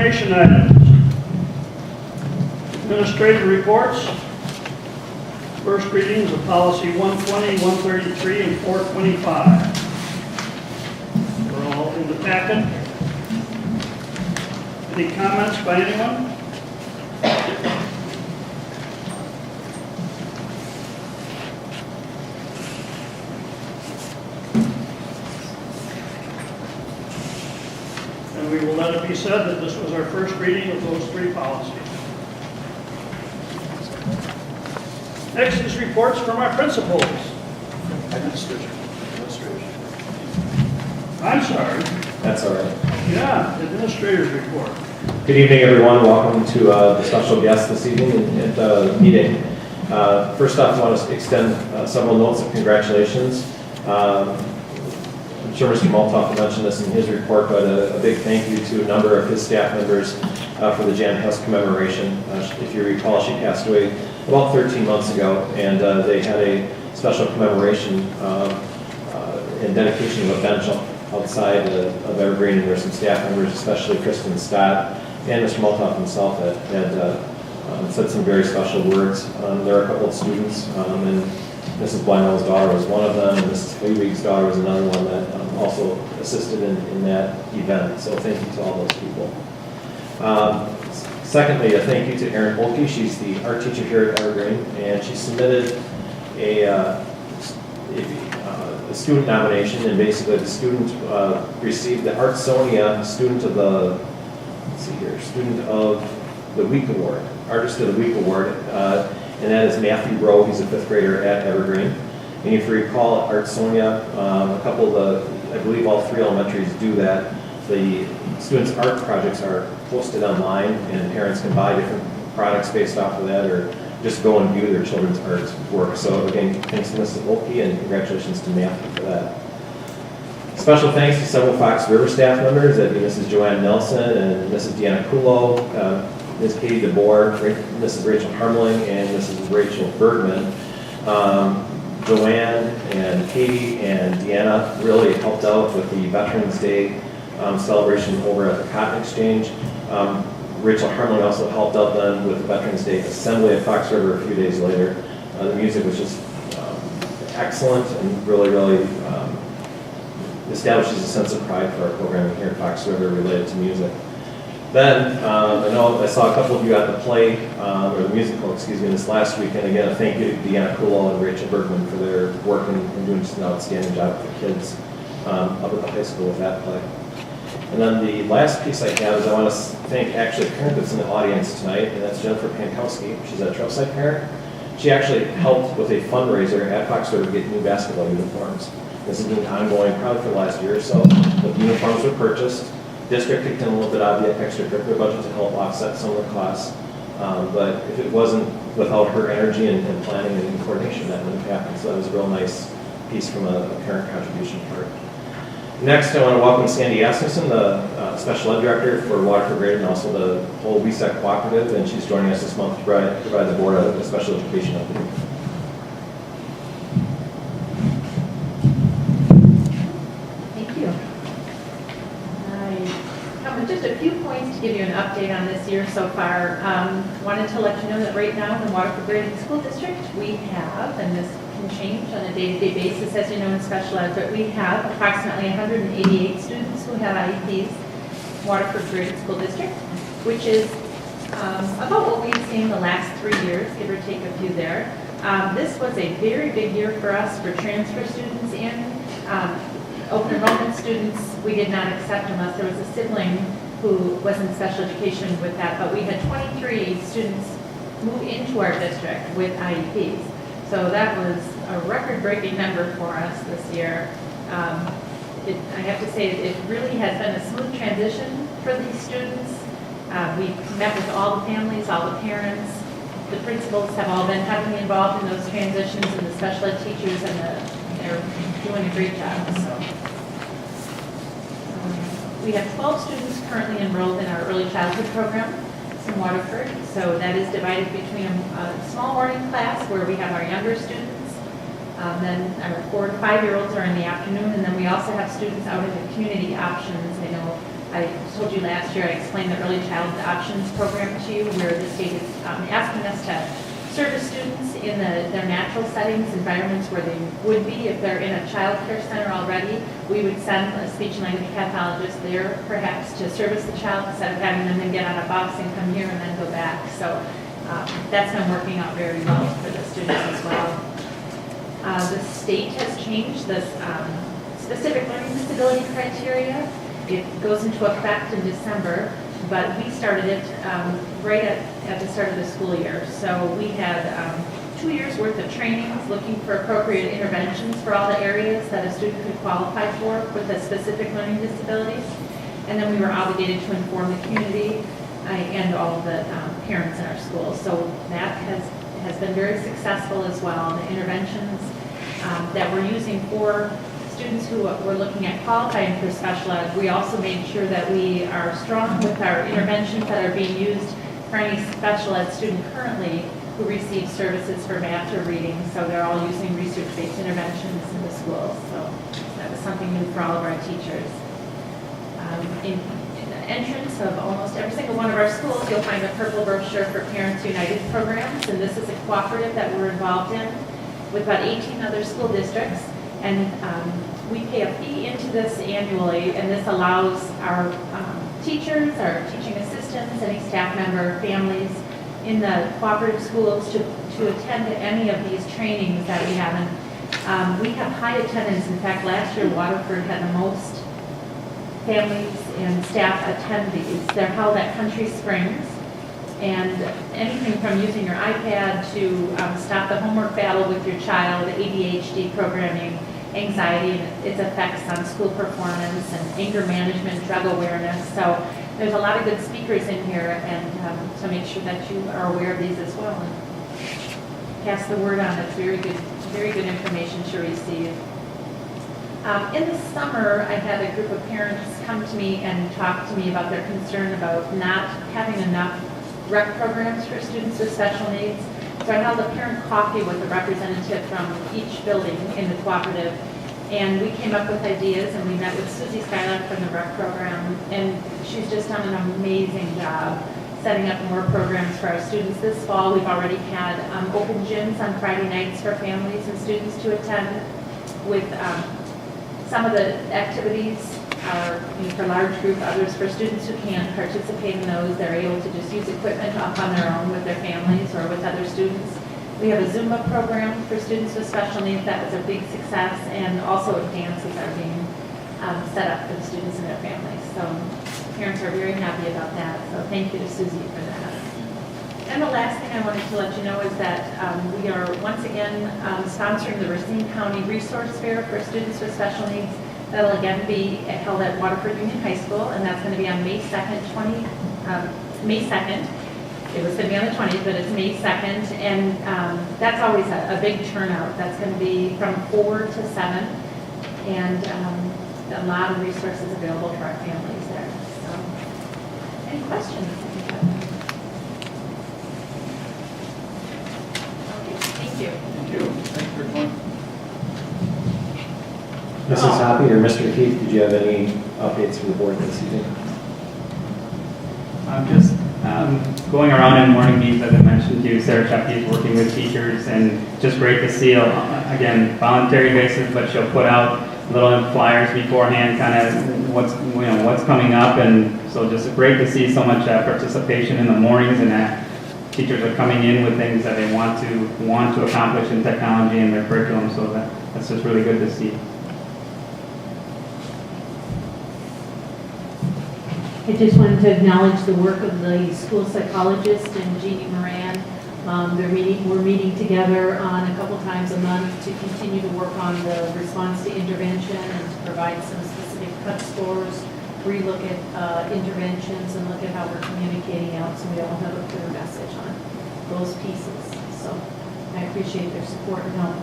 information items. Administrative reports. First readings of policy 120, 133, and 425. We're all in the packet. Any comments by anyone? And we will let it be said that this was our first reading of those three policies. Next is reports from our principals. Administration. I'm sorry. That's all right. Yeah, administrator's report. Good evening, everyone. Welcome to the special guest this evening at the meeting. First off, I want to extend several notes of congratulations. I'm sure Mr. Maltoff mentioned this in his report, but a big thank you to a number of his staff members for the Jan Hess commemoration. If you recall, she passed away about 13 months ago, and they had a special commemoration and dedication of a bench outside of Evergreen, and there were some staff members, especially Kristen Scott and Mr. Maltoff himself, that had said some very special words. There are a couple of students, and Mrs. Blymell's daughter was one of them, and Mrs. Fleewig's daughter was another one that also assisted in that event. So thank you to all those people. Secondly, a thank you to Erin Holke. She's the art teacher here at Evergreen, and she submitted a student nomination, and basically the student received the Artsonia Student of the, Student of the Week Award, Artist of the Week Award, and that is Matthew Rowe. He's a fifth grader at Evergreen. And if you recall, Artsonia, a couple of I believe all three elementaries do that. The students' art projects are posted online, and parents can buy different products based off of that, or just go and view their children's art work. So again, thanks to Mrs. Holke, and congratulations to Matthew for that. Special thanks to several Fox River staff members, that'd be Mrs. Joanne Nelson and Mrs. Deanna Kulo, Ms. Katie DeBoer, Mrs. Rachel Harmling, and Mrs. Rachel Bergman. Joanne and Katie and Deanna really helped out with the Veterans Day celebration over at the Cotton Exchange. Rachel Harmling also helped out then with the Veterans Day assembly at Fox River a few days later. The music was just excellent and really establishes a sense of pride for our programming here at Fox River related to music. Then, I know I saw a couple of you at the play, or the musical, this last week, and again, a thank you to Deanna Kulo and Rachel Bergman for their work and doing just an outstanding job for the kids up at the high school with that play. And then the last piece I have is I want to thank actually a parent that's in the audience tonight, and that's Jennifer Pankowski. She's a Trailside parent. She actually helped with a fundraiser at Fox River to get new basketball uniforms. This has been ongoing probably for the last year or so. The uniforms were purchased. District kicked in a little bit out of the extracurricular budget to help offset some of the costs. But if it wasn't without her energy and planning and coordination, that wouldn't have happened. So that was a real nice piece from a parent contribution part. Next, I want to welcome Sandy Asmussen, the Special Ed Director for Waterford Grade and also the whole WESEC Cooperative, and she's joining us this month to provide the board a special education update. Just a few points to give you an update on this year so far. Wanted to let you know that right now in the Waterford Grading School District, we have, and this can change on a day-to-day basis as you know in special ed, but we have approximately 188 students who have IEPs in Waterford Grading School District, which is about what we've seen the last 3 years, give or take a few there. This was a very big year for us for transfer students in. Open enrollment students, we did not accept unless there was a sibling who was in special education with that, but we had 23 students move into our district with IEPs. So that was a record-breaking number for us this year. I have to say it really has been a smooth transition for these students. We met with all the families, all the parents. The principals have all been heavily involved in those transitions, and the special ed teachers, and they're doing a great job. So. We have 12 students currently enrolled in our early childhood program in Waterford. So that is divided between a small morning class where we have our younger students. Then our 4 to 5-year-olds are in the afternoon. And then we also have students out in the community options. I know I told you last year, I explained the early child options program to you, where the state is asking us to service students in their natural settings, environments where they would be if they're in a child care center already. We would send a speech and language pathologist there perhaps to service the child instead of having them then get on a bus and come here and then go back. So that's been working out very well for the students as well. The state has changed this specific learning disability criteria. It goes into effect in December, but we started it right at the start of the school year. So we had 2 years worth of trainings looking for appropriate interventions for all the areas that a student could qualify for with a specific learning disabilities. And then we were obligated to inform the community and all of the parents in our schools. So that has been very successful as well. The interventions that we're using for students who were looking at qualifying for special ed, we also made sure that we are strong with our interventions that are being used for any special ed student currently who receives services for math or reading. So they're all using research-based interventions in the schools. So that was something new for all of our teachers. In the entrance of almost every single one of our schools, you'll find a purple brochure for Parents United programs, and this is a cooperative that we're involved in with about 18 other school districts. And we pay a fee into this annually, and this allows our teachers, our teaching assistants, any staff member, families in the cooperative schools to attend any of these trainings that we have. And we have high attendance. In fact, last year Waterford had the most families and staff attend these. They're held at Country Springs. And anything from using your iPad to stop the homework battle with your child, ADHD programming, anxiety and its effects on school performance, and anger management, drug awareness. So there's a lot of good speakers in here, and to make sure that you are aware of these as well and pass the word on. It's very good information to receive. In the summer, I had a group of parents come to me and talk to me about their concern about not having enough rec programs for students with special needs. So I held a parent coffee with a representative from each building in the cooperative, and we came up with ideas, and we met with Susie Skylar from the rec program, and she's just done an amazing job setting up more programs for our students. This fall, we've already had open gyms on Friday nights for families and students to attend with some of the activities are for large group, others for students who can't participate in those. They're able to just use equipment up on their own with their families or with other students. We have a Zumba program for students with special needs. That was a big success, and also dances are being set up for the students and their families. So parents are very happy about that. So thank you to Susie for that. And the last thing I wanted to let you know is that we are once again sponsoring the Racine County Resource Fair for students with special needs. That'll again be held at Waterford Union High School, and that's going to be on May 2nd, May 2nd. It was going to be on the 20th, but it's May 2nd, and that's always a big turnout. That's going to be from 4 to 7, and a lot of resources available for our families there. So, any questions? Okay, thank you. Thank you. Thanks for coming. Mrs. Hoppy or Mr. Keith, did you have any updates for the board this evening? I'm just going around in morning meetings, as I mentioned to you. Sarah Chepke is working with teachers, and just great to see, again, voluntary basis, but she'll put out little flyers beforehand, kind of what's coming up, and so just great to see so much participation in the mornings, and that teachers are coming in with things that they want to accomplish in technology and their curriculum. So that's just really good to see. I just wanted to acknowledge the work of the school psychologist and Jeannie Moran. We're meeting together on a couple times a month to continue to work on the response to intervention and to provide some specific cut scores, relook at interventions and look at how we're communicating out so we all have a clear message on those pieces. So I appreciate their support and help.